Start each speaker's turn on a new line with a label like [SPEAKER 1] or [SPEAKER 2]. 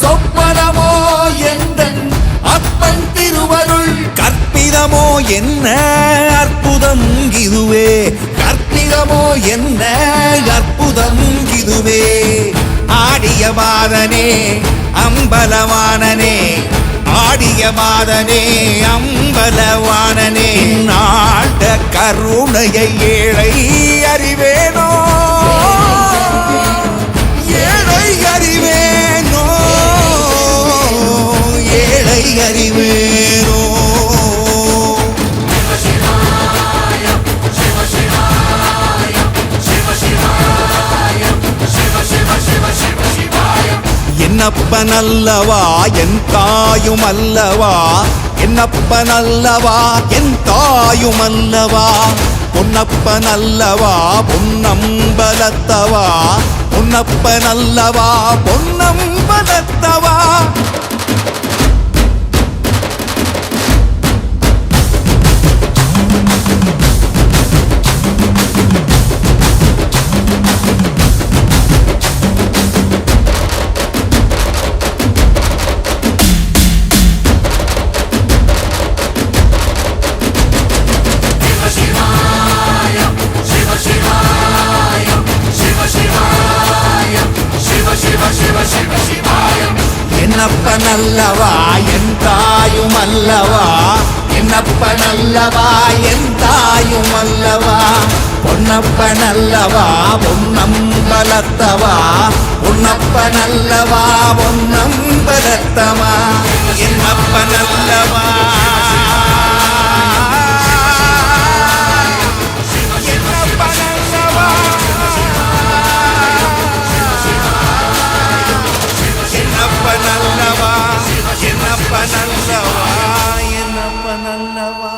[SPEAKER 1] சொப்பனமோ எந்தன் அப்பன் திருவருள்
[SPEAKER 2] கற்பிதமோ என்ன அற்புதம் இதுவே,
[SPEAKER 1] கற்பிதமோ என்ன அற்புதம் இதுவே.
[SPEAKER 2] ஆடிய மாதனே அம்பலவானனே, ஆடிய மாதனே அம்பலவானனே, நாட கருணையை ஏழை அறிவேனோ, ஏழை அறிவேனோ, ஏழை அறிவேனோ. என்னப்பன் அல்லவா என் தாயும் அல்லவா, என்னப்பன் அல்லவா என் தாயும் அல்லவா, பொன்னப்பன் அல்லவா பொன்னம்பலத்தவா, பொன்னப்பன் அல்லவா பொன்னம்பலத்தவா. என்னப்பன் அல்லவா என் தாயும் அல்லவா, என்னப்பன் அல்லவா என் தாயும் அல்லவா, பொன்னப்பன் அல்லவா பொன்னம்பலத்தவா, பொன்னப்பன் அல்லவா பொன்னம்பலத்தவா. என்னப்பன் அல்லவா என்னப்பன் அல்லவா, என்னப்பன் அல்லவா, என்னப்பன் அல்லவா.